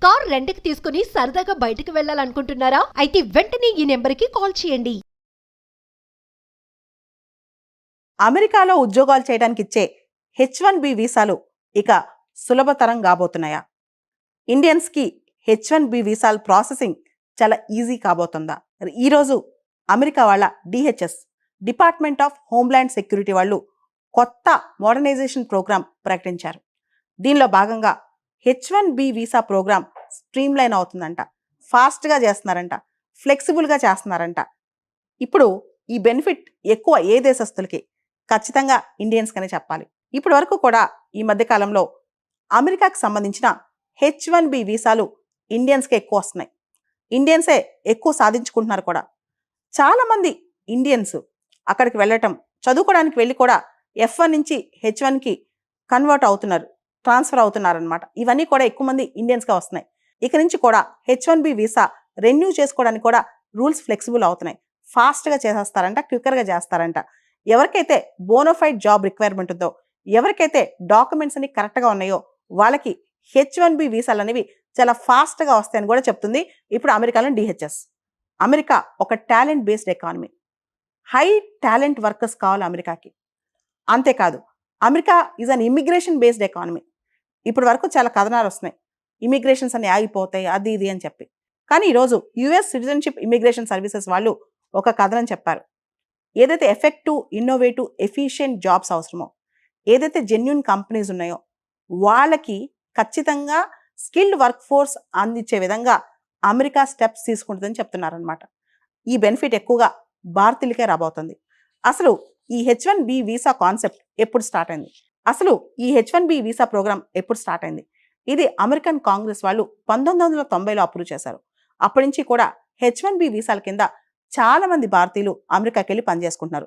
Car రెంట్‌కి తీసుకుని సరదాగా బయటికి వెళ్ళాలనుకుంటున్నారా? అయితే వెంటనే ఈ నెంబర్‌కి కాల్ చేయండి. అమెరికాలో ఉద్యోగాలు చేయడానికి ఇచ్చే H1B వీసాలు ఇక సులభతరం కాబోతున్నాయా? ఇండియన్స్‌కి H1B వీసాల ప్రాసెసింగ్ చాలా ఈజీ కాబోతుందా? ఈరోజు అమెరికా వాళ్ళ DHS department of homeland security వాళ్ళు కొత్త మోడర్నైజేషన్ ప్రోగ్రామ్ ప్రకటించారు. దీనిలో భాగంగా H1B వీసా ప్రోగ్రామ్ స్ట్రీమ్‌లైన్ అవుతుందంట. ఫాస్ట్‌గా చేస్తున్నారంట. ఫ్లెక్సిబుల్‌గా చేస్తున్నారంట. ఇప్పుడు ఈ బెనిఫిట్ ఎక్కువ ఏ దేశస్తులకి? ఖచ్చితంగా ఇండియన్స్‌కనే చెప్పాలి. ఇప్పటి వరకు కూడా ఈ మధ్య కాలంలో అమెరికాకి సంబంధించిన H1B వీసాలు ఇండియన్స్‌కే ఎక్కువ వస్తున్నాయి. ఇండియన్సే ఎక్కువ సాధించుకుంటున్నారు కూడా. చాలామంది ఇండియన్స్ అక్కడికి వెళ్ళటం, చదువుకోవడానికి వెళ్ళి కూడా F1 నుంచి H1కి కన్వర్ట్ అవుతున్నారు, ట్రాన్స్ఫర్ అవుతున్నారనమాట. ఇవన్నీ కూడా ఎక్కువ మంది ఇండియన్స్‌గా వస్తున్నాయి. ఇక నుంచి కూడా H1B వీసా రెన్యూ చేసుకోవడానికి కూడా రూల్స్ ఫ్లెక్సిబుల్ అవుతున్నాయి. ఫాస్ట్‌గా చేసేస్తారంట, క్విక్కర్‌గా చేస్తారంట. ఎవరికైతే బోనోఫైడ్ జాబ్ రిక్వైర్మెంట్ ఉందో, ఎవరికైతే డాక్యుమెంట్స్ అన్ని కరెక్ట్‌గా ఉన్నాయో వాళ్ళకి H1B వీసాలు అనేవి చాలా ఫాస్ట్‌గా వస్తాయని కూడా చెప్తుంది ఇప్పుడు అమెరికాలో DHS. అమెరికా ఒక talent based economy. High talent workers కావాలి అమెరికాకి. అంతేకాదు, America is an immigration based economy. ఇప్పటి వరకు చాలా కథనాలు వస్తున్నాయి, ఇమిగ్రేషన్స్ అన్ని ఆగిపోతాయి అది ఇది అని చెప్పి. కానీ ఈరోజు యుఎస్ సిటిజన్షిప్ ఇమిగ్రేషన్ సర్వీసెస్ వాళ్ళు ఒక కథనం చెప్పారు. ఏదైతే ఎఫెక్టివ్, ఇన్నోవేటివ్, ఎఫిషియెంట్ జాబ్స్ అవసరమో, ఏదైతే జెన్యున్ కంపెనీస్ ఉన్నాయో వాళ్ళకి ఖచ్చితంగా స్కిల్డ్ వర్క్ ఫోర్స్ అందించే విధంగా అమెరికా స్టెప్స్ తీసుకుంటుందని చెప్తున్నారనమాట. ఈ బెనిఫిట్ ఎక్కువగా భారతీయులకే రాబోతుంది. అసలు ఈ H1B వీసా కాన్సెప్ట్ ఎప్పుడు స్టార్ట్ అయింది? అసలు ఈ H1B వీసా ప్రోగ్రామ్ ఎప్పుడు స్టార్ట్ అయింది? ఇది అమెరికన్ కాంగ్రెస్ వాళ్ళు 1990లో అప్రూవ్ చేశారు. అప్పటి నుంచి కూడా H1B వీసాల కింద చాలా మంది భారతీయులు అమెరికాకి వెళ్ళి పనిచేసుకుంటున్నారు.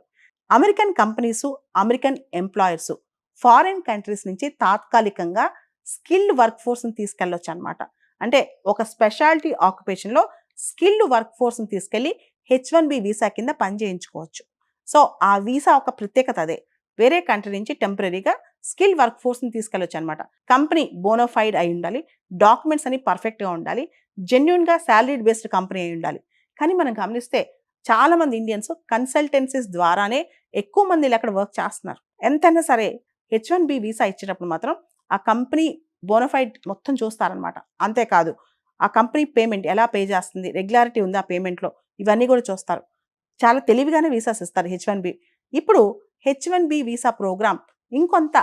American companies, American employers foreign countries నుంచి తాత్కాలికంగా స్కిల్డ్ వర్క్ ఫోర్స్ని తీసుకెళ్ళొచ్చు అనమాట. అంటే ఒక స్పెషాలిటీ ఆక్యుపేషన్లో స్కిల్డ్ వర్క్ ఫోర్స్ని తీసుకెళ్ళి H1B వీసా కింద పని చేయించుకోవచ్చు. సో ఆ వీసా ఒక ప్రత్యేకత అదే. వేరే కంట్రీ నుంచి టెంపరీగా స్కిల్ వర్క్ ఫోర్స్ని తీసుకెళ్ళొచ్చు అనమాట. కంపెనీ బోనోఫైడ్ అయి ఉండాలి, డాక్యుమెంట్స్ అన్ని పర్ఫెక్ట్గా ఉండాలి, జెన్యున్గా శాలరీడ్ బేస్డ్ కంపెనీ అయి ఉండాలి. కానీ మనం గమనిస్తే చాలామంది ఇండియన్స్ కన్సల్టెన్సీస్ ద్వారానే ఎక్కువ మంది అక్కడ వర్క్ చేస్తున్నారు. ఎంతైనా సరే H1B వీసా ఇచ్చేటప్పుడు మాత్రం ఆ కంపెనీ బోనోఫైడ్ మొత్తం చూస్తారనమాట. అంతేకాదు, ఆ కంపెనీ పేమెంట్ ఎలా పే చేస్తుంది, రెగ్యులారిటీ ఉందా పేమెంట్లో, ఇవన్నీ కూడా చూస్తారు. చాలా తెలివిగానే వీసాస్ ఇస్తారు H1B. ఇప్పుడు H1B వీసా ప్రోగ్రామ్ ఇంకొంత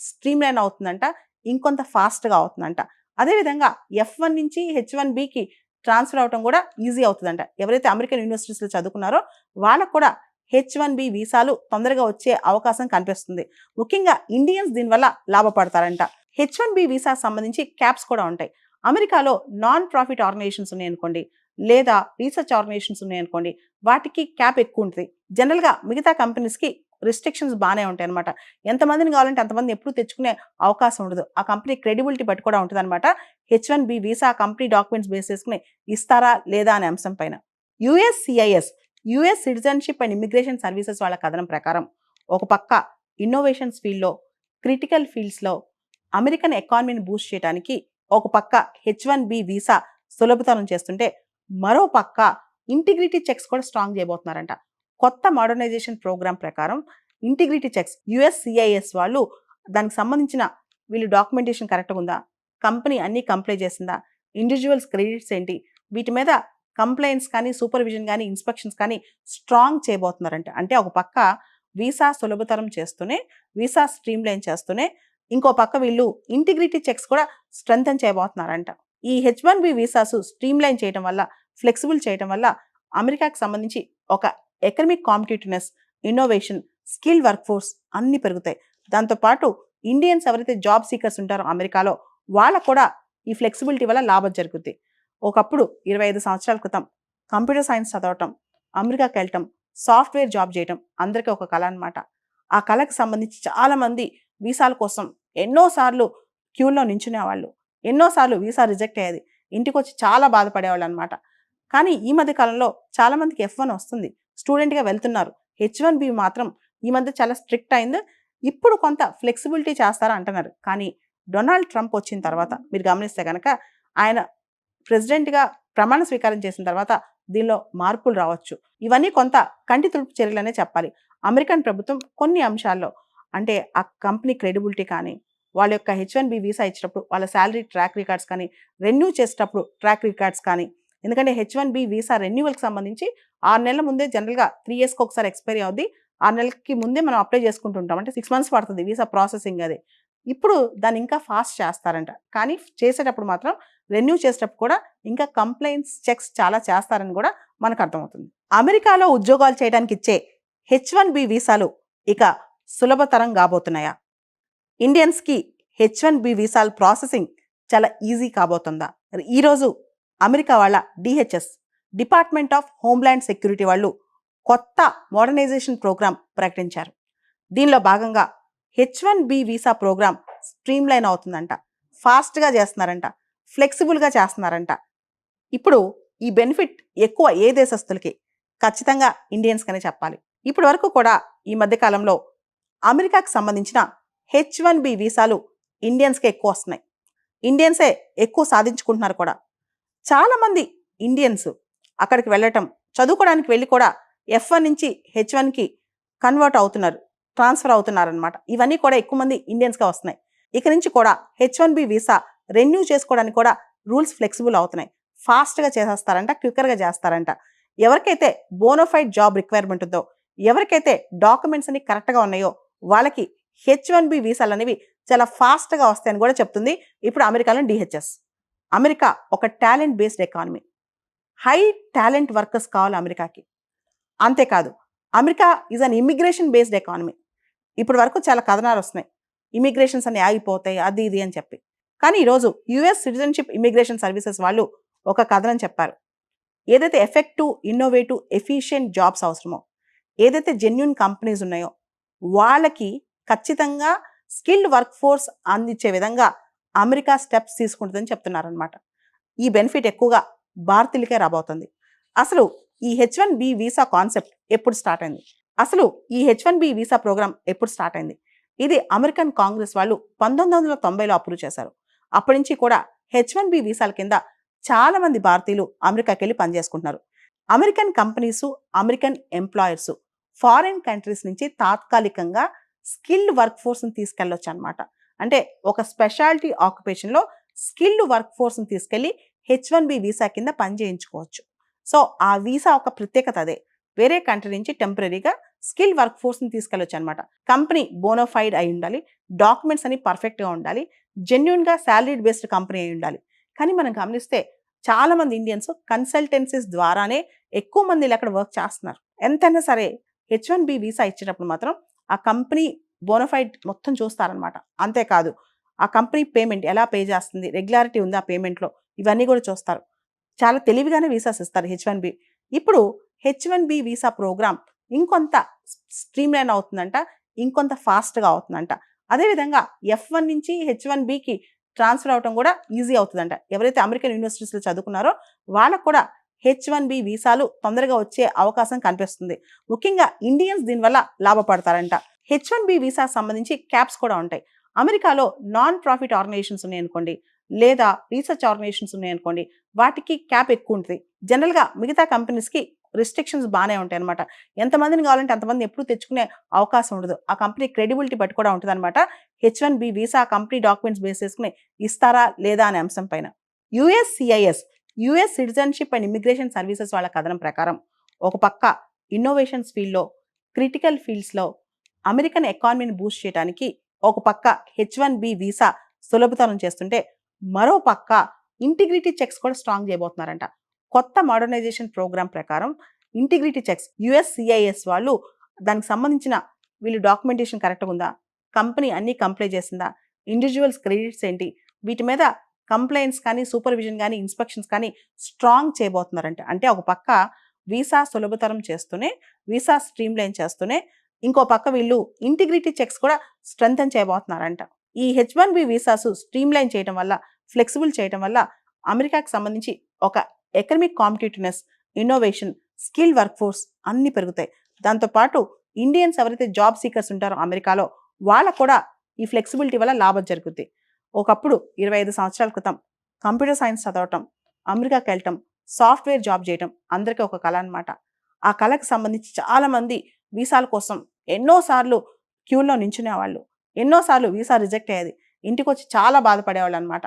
స్ట్రీమ్లైన్ అవుతుందంట, ఇంకొంత ఫాస్ట్గా అవుతుందంట. అదేవిధంగా F1 నుంచి H1Bకి ట్రాన్స్ఫర్ అవడం కూడా ఈజీ అవుతుందంట. ఎవరైతే అమెరికన్ యూనివర్సిటీస్లో చదువుకున్నారో వాళ్ళకు కూడా H1B వీసాలు తొందరగా వచ్చే అవకాశం కనిపిస్తుంది. ముఖ్యంగా ఇండియన్స్ దీనివల్ల లాభపడతారంట. H1B వీసా సంబంధించి క్యాప్స్ కూడా ఉంటాయి. అమెరికాలో నాన్ ప్రాఫిట్ ఆర్గనైజేషన్స్ ఉన్నాయనుకోండి, లేదా రీసెర్చ్ ఆర్గనైజేషన్స్ ఉన్నాయనుకోండి, వాటికి క్యాప్ ఎక్కువ ఉంటుంది. జనరల్గా మిగతా కంపెనీస్కి రిస్ట్రిక్షన్స్ బాగానే ఉంటాయి అనమాట. ఎంతమందిని కావాలంటే అంతమంది ఎప్పుడు తెచ్చుకునే అవకాశం ఉండదు. ఆ కంపెనీ క్రెడిబిలిటీ బట్టి కూడా ఉంటుంది అనమాట. H1B visa company documents base చేసుకుని ఇస్తారా లేదా అనే అంశం పైన. USCIS US citizenship and immigration services వాళ్ళ కథనం ప్రకారం ఒక పక్క ఇన్నోవేషన్స్ ఫీల్డ్లో, క్రిటికల్ ఫీల్డ్స్లో అమెరికన్ ఎకానమీని బూస్ట్ చేయడానికి ఒక పక్క H1B వీసా సులభతరం చేస్తుంటే, మరో పక్క ఇంటిగ్రిటీ చెక్స్ కూడా స్ట్రాంగ్ చేయబోతున్నారంట. కొత్త మోడర్నైజేషన్ ప్రోగ్రామ్ ప్రకారం ఇంటిగ్రిటీ చెక్స్ USCIS వాళ్ళు దానికి సంబంధించిన వీళ్ళు డాక్యుమెంటేషన్ కరెక్ట్గా ఉందా, కంపెనీ అన్నీ కంప్లై చేసిందా, ఇండివిజువల్స్ క్రెడిట్స్ ఏంటి, వీటి మీద కంప్లైంట్స్ కానీ, సూపర్విజన్ కానీ, ఇన్స్పెక్షన్స్ కానీ స్ట్రాంగ్ చేయబోతున్నారంట. అంటే ఒక పక్క వీసా సులభతరం చేస్తూనే, వీసా స్ట్రీమ్లైన్ చేస్తూనే, ఇంకో పక్క వీళ్ళు ఇంటిగ్రిటీ చెక్స్ కూడా స్ట్రెంథన్ చేయబోతున్నారంట. ఈ H1B వీసాస్ స్ట్రీమ్లైన్ చేయడం వల్ల, ఫ్లెక్సిబుల్ చేయడం వల్ల అమెరికాకి సంబంధించి ఒక economic competitiveness, innovation, skill work force అన్నీ పెరుగుతాయి. దాంతోపాటు ఇండియన్స్ ఎవరైతే జాబ్ సీకర్స్ ఉంటారో అమెరికాలో వాళ్ళకు కూడా ఈ ఫ్లెక్సిబిలిటీ వల్ల లాభం జరుగుద్ది. ఒకప్పుడు 25 సంవత్సరాల క్రితం కంప్యూటర్ సైన్స్ చదవటం, అమెరికాకి వెళ్ళటం, సాఫ్ట్వేర్ జాబ్ చేయటం అందరికీ ఒక కళ అనమాట. ఆ కళకు సంబంధించి చాలామంది వీసాల కోసం ఎన్నోసార్లు క్యూలో నించునేవాళ్ళు, ఎన్నోసార్లు వీసా రిజెక్ట్ అయ్యేది, ఇంటికి వచ్చి చాలా బాధపడేవాళ్ళు అనమాట. కానీ ఈ మధ్య కాలంలో చాలామందికి F1 వస్తుంది, స్టూడెంట్గా వెళ్తున్నారు. H1B మాత్రం ఈ మధ్య చాలా స్ట్రిక్ట్ అయింది. ఇప్పుడు కొంత ఫ్లెక్సిబిలిటీ చేస్తారా అంటున్నారు. కానీ డొనాల్డ్ ట్రంప్ వచ్చిన తర్వాత మీరు గమనిస్తే కనుక ఆయన ప్రెసిడెంట్గా ప్రమాణ స్వీకారం చేసిన తర్వాత దీనిలో మార్పులు రావచ్చు. ఇవన్నీ కొంత కంటి తుడుపు చర్యలనే చెప్పాలి. అమెరికన్ ప్రభుత్వం కొన్ని అంశాల్లో అంటే ఆ కంపెనీ క్రెడిబిలిటీ కానీ, వాళ్ళ యొక్క H1B వీసా ఇచ్చినప్పుడు వాళ్ళ శాలరీ ట్రాక్ రికార్డ్స్ కానీ, రెన్యూ చేసేటప్పుడు ట్రాక్ రికార్డ్స్ కానీ, ఎందుకంటే H1B వీసా రెన్యూవల్కి సంబంధించి 6 నెలల ముందే జనరల్గా 3 ఇయర్స్కి ఒకసారి ఎక్స్పైరీ అవుద్ది. 6 నెలలకి ముందే మనం అప్లై చేసుకుంటుంటాం. అంటే 6 మంత్స్ పడుతుంది వీసా ప్రాసెసింగ్ అది. ఇప్పుడు దాన్ని ఇంకా ఫాస్ట్ చేస్తారంట. కానీ చేసేటప్పుడు మాత్రం రెన్యూ చేసేటప్పుడు కూడా ఇంకా కంప్లైంట్స్ చెక్స్ చాలా చేస్తారని కూడా మనకు అర్థమవుతుంది. అమెరికాలో ఉద్యోగాలు చేయడానికి ఇచ్చే H1B వీసాలు ఇక సులభతరం కాబోతున్నాయా? ఇండియన్స్కి H1B వీసాల ప్రాసెసింగ్ చాలా ఈజీ కాబోతుందా? ఈరోజు అమెరికా వాళ్ళ DHS department of homeland security వాళ్ళు కొత్త మోడర్నైజేషన్ ప్రోగ్రాం ప్రకటించారు. దీనిలో భాగంగా H1B వీసా ప్రోగ్రాం స్ట్రీమ్లైన్ అవుతుందంట, ఫాస్ట్గా చేస్తున్నారంట, ఫ్లెక్సిబుల్గా చేస్తున్నారంట. ఇప్పుడు ఈ బెనిఫిట్ ఎక్కువ ఏ దేశస్తులకి? ఖచ్చితంగా ఇండియన్స్కనే చెప్పాలి. ఇప్పటి వరకు కూడా ఈ మధ్యకాలంలో అమెరికాకి సంబంధించిన H1B వీసాలు ఇండియన్స్కే ఎక్కువ వస్తున్నాయి. ఇండియన్సే ఎక్కువ సాధించుకుంటున్నారు కూడా. చాలామంది ఇండియన్స్ అక్కడికి వెళ్ళటం, చదువుకోవడానికి వెళ్ళి కూడా F1 నుంచి H1కి కన్వర్ట్ అవుతున్నారు, ట్రాన్స్ఫర్ అవుతున్నారనమాట. ఇవన్నీ కూడా ఎక్కువ మంది ఇండియన్స్గా వస్తున్నాయి. ఇక నుంచి కూడా H1B వీసా రెన్యూ చేసుకోవడానికి కూడా రూల్స్ ఫ్లెక్సిబుల్ అవుతున్నాయి. ఫాస్ట్గా చేసేస్తారంట, క్విక్కర్గా చేస్తారంట. ఎవరికైతే బోనోఫైడ్ జాబ్ రిక్వైర్మెంట్ ఉందో, ఎవరికైతే డాక్యుమెంట్స్ అన్ని కరెక్ట్గా ఉన్నాయో వాళ్ళకి H1B వీసాలు అనేవి చాలా ఫాస్ట్గా వస్తాయని కూడా చెప్తుంది ఇప్పుడు అమెరికాలో DHS. అమెరికా ఒక talent based economy. High talent workers కావాలి అమెరికాకి. అంతేకాదు America is an immigration based economy. ఇప్పటి వరకు చాలా కథనాలు వస్తున్నాయి, ఇమిగ్రేషన్స్ అన్ని ఆగిపోతాయి అది ఇది అని చెప్పి. కానీ ఈరోజు US సిటిజన్షిప్ ఇమిగ్రేషన్ సర్వీసెస్ వాళ్ళు ఒక కథనం చెప్పారు. ఏదైతే ఎఫెక్టివ్, ఇన్నోవేటివ్, ఎఫిషియెంట్ జాబ్స్ అవసరమో, ఏదైతే జెన్యూన్ కంపెనీస్ ఉన్నాయో వాళ్ళకి ఖచ్చితంగా స్కిల్డ్ వర్క్ ఫోర్స్ అందించే విధంగా అమెరికా స్టెప్స్ తీసుకుంటుందని చెప్తున్నారనమాట. ఈ బెనిఫిట్ ఎక్కువగా భారతీయులకే రాబోతుంది. అసలు ఈ H1B వీసా కాన్సెప్ట్ ఎప్పుడు స్టార్ట్ అయింది? అసలు ఈ H1B వీసా ప్రోగ్రామ్ ఎప్పుడు స్టార్ట్ అయింది? ఇది అమెరికన్ కాంగ్రెస్ వాళ్ళు 1990లో అప్రూవ్ చేశారు. అప్పటి నుంచి కూడా H1B వీసాల కింద చాలా మంది భారతీయులు అమెరికాకి వెళ్ళి పనిచేసుకుంటున్నారు. American companies, American employers foreign countries నుంచి తాత్కాలికంగా స్కిల్డ్ వర్క్ ఫోర్స్ని తీసుకెళ్ళొచ్చు అనమాట. అంటే ఒక స్పెషాలిటీ ఆక్యుపేషన్లో స్కిల్డ్ వర్క్ ఫోర్స్ని తీసుకెళ్ళి H1B వీసా కింద పని చేయించుకోవచ్చు. సో ఆ వీసా ఒక ప్రత్యేకత అదే. వేరే కంట్రీ నుంచి టెంపరీగా స్కిల్ వర్క్ ఫోర్స్ని తీసుకెళ్ళొచ్చు అనమాట. కంపెనీ బోనోఫైడ్ అయి ఉండాలి, డాక్యుమెంట్స్ అన్ని పర్ఫెక్ట్గా ఉండాలి, జెన్యున్గా శాలరీడ్ బేస్డ్ కంపెనీ అయి ఉండాలి. కానీ మనం గమనిస్తే చాలామంది ఇండియన్స్ కన్సల్టెన్సీస్ ద్వారానే ఎక్కువ మంది అక్కడ వర్క్ చేస్తున్నారు. ఎంతైనా సరే H1B వీసా ఇచ్చేటప్పుడు మాత్రం ఆ కంపెనీ బోనోఫైడ్ మొత్తం చూస్తారనమాట. అంతేకాదు ఆ కంపెనీ పేమెంట్ ఎలా పే చేస్తుంది, రెగ్యులారిటీ ఉందా పేమెంట్లో, ఇవన్నీ కూడా చూస్తారు. చాలా తెలివిగానే వీసాస్ ఇస్తారు H1B. ఇప్పుడు H1B వీసా ప్రోగ్రామ్ ఇంకొంత స్ట్రీమ్లైన్ అవుతుందంట, ఇంకొంత ఫాస్ట్గా అవుతుందంట. అదేవిధంగా F1 నుంచి H1Bకి ట్రాన్స్ఫర్ అవడం కూడా ఈజీ అవుతుందంట. ఎవరైతే అమెరికన్ యూనివర్సిటీస్లో చదువుకున్నారో వాళ్ళకు కూడా H1B వీసాలు తొందరగా వచ్చే అవకాశం కనిపిస్తుంది. ముఖ్యంగా ఇండియన్స్ దీనివల్ల లాభపడతారంట. H1B వీసా సంబంధించి క్యాప్స్ కూడా ఉంటాయి. అమెరికాలో నాన్ ప్రాఫిట్ ఆర్గనైజేషన్స్ ఉన్నాయనుకోండి, లేదా రీసెర్చ్ ఆర్గనైజేషన్స్ ఉన్నాయనుకోండి, వాటికి క్యాప్ ఎక్కువ ఉంటుంది. జనరల్గా మిగతా కంపెనీస్కి రిస్ట్రిక్షన్స్ బాగానే ఉంటాయి అనమాట. ఎంతమందిని కావాలంటే అంతమంది ఎప్పుడు తెచ్చుకునే అవకాశం ఉండదు. ఆ కంపెనీ క్రెడిబిలిటీ బట్టి కూడా ఉంటుంది అనమాట. H1B visa company documents base చేసుకుని ఇస్తారా లేదా అనే అంశం పైన. USCIS US citizenship and immigration services వాళ్ళ కథనం ప్రకారం ఒక పక్క ఇన్నోవేషన్స్ ఫీల్డ్లో, క్రిటికల్ ఫీల్డ్స్లో అమెరికన్ ఎకానమీని బూస్ట్ చేయడానికి ఒక పక్క H1B వీసా సులభతరం చేస్తుంటే, మరో పక్క ఇంటిగ్రిటీ చెక్స్ కూడా స్ట్రాంగ్ చేయబోతున్నారంట. కొత్త మోడర్నైజేషన్ ప్రోగ్రామ్ ప్రకారం ఇంటిగ్రిటీ చెక్స్ USCIS వాళ్ళు దానికి సంబంధించిన వీళ్ళు డాక్యుమెంటేషన్ కరెక్ట్గా ఉందా, కంపెనీ అన్నీ కంప్లై చేసిందా, ఇండివిజువల్స్ క్రెడిట్స్ ఏంటి, వీటి మీద కంప్లైంట్స్ కానీ, సూపర్విజన్ కానీ, ఇన్స్పెక్షన్స్ కానీ స్ట్రాంగ్ చేయబోతున్నారంట. అంటే ఒక పక్క వీసా సులభతరం చేస్తూనే, వీసా స్ట్రీమ్లైన్ చేస్తూనే, ఇంకో పక్క వీళ్ళు ఇంటిగ్రిటీ చెక్స్ కూడా స్ట్రెంథెన్ చేయబోతున్నారంట. ఈ H1B వీసాస్ స్ట్రీమ్లైన్ చేయడం వల్ల, ఫ్లెక్సిబుల్ చేయడం వల్ల అమెరికాకి సంబంధించి ఒక economic competitiveness, innovation, skill work force అన్నీ పెరుగుతాయి. దాంతోపాటు ఇండియన్స్ ఎవరైతే జాబ్ సీకర్స్ ఉంటారో అమెరికాలో వాళ్ళకు కూడా ఈ ఫ్లెక్సిబిలిటీ వల్ల లాభం జరుగుద్ది. ఒకప్పుడు 25 సంవత్సరాల క్రితం కంప్యూటర్ సైన్స్ చదవటం, అమెరికాకి వెళ్ళటం, సాఫ్ట్వేర్ జాబ్ చేయటం అందరికీ ఒక కళ అనమాట. ఆ కళకు సంబంధించి చాలామంది వీసాల కోసం ఎన్నోసార్లు క్యూలో నించునేవాళ్ళు. ఎన్నోసార్లు వీసా రిజెక్ట్ అయ్యేది. ఇంటికి వచ్చి చాలా బాధపడేవాళ్ళు అనమాట.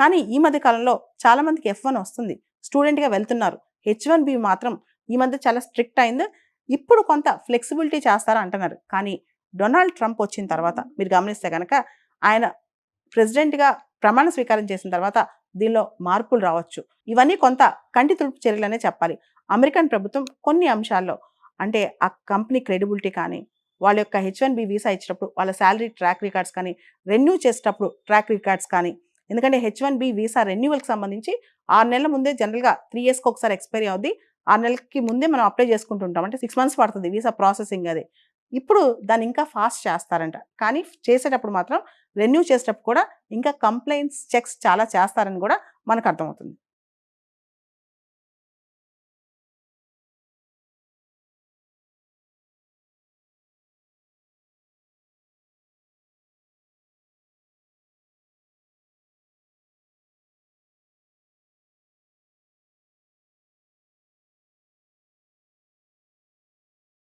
కానీ ఈ మధ్య కాలంలో చాలామందికి F1 వస్తుంది. స్టూడెంట్గా వెళ్తున్నారు. H1B మాత్రం ఈ మధ్య చాలా స్ట్రిక్ట్ అయింది. ఇప్పుడు కొంత ఫ్లెక్సిబిలిటీ చేస్తారా అంటున్నారు. కానీ డొనాల్డ్ ట్రంప్ వచ్చిన తర్వాత మీరు గమనిస్తే కనుక ఆయన ప్రెసిడెంట్గా ప్రమాణ స్వీకారం చేసిన తర్వాత దీనిలో మార్పులు రావచ్చు. ఇవన్నీ కొంత కంటి తుడుపు చర్యలనే చెప్పాలి. అమెరికన్ ప్రభుత్వం కొన్ని అంశాల్లో అంటే ఆ కంపెనీ క్రెడిబిలిటీ కానీ, వాళ్ళ యొక్క H1B వీసా ఇచ్చినప్పుడు వాళ్ళ శాలరీ ట్రాక్ రికార్డ్స్ కానీ, రెన్యూ చేసేటప్పుడు ట్రాక్ రికార్డ్స్ కానీ, ఎందుకంటే H1B వీసా రెన్యూవల్కి సంబంధించి 6 నెలల ముందే జనరల్గా 3 ఇయర్స్కి ఒకసారి ఎక్స్పైరీ అవుద్ది. 6 నెలలకి ముందే మనం అప్లై చేసుకుంటుంటాం. అంటే 6 మంత్స్ పడుతుంది వీసా ప్రాసెసింగ్ అది. ఇప్పుడు దాన్ని ఇంకా ఫాస్ట్ చేస్తారంట. కానీ చేసేటప్పుడు మాత్రం రెన్యూ చేసేటప్పుడు కూడా ఇంకా కంప్లైంట్స్ చెక్స్ చాలా చేస్తారని కూడా మనకు అర్థమవుతుంది.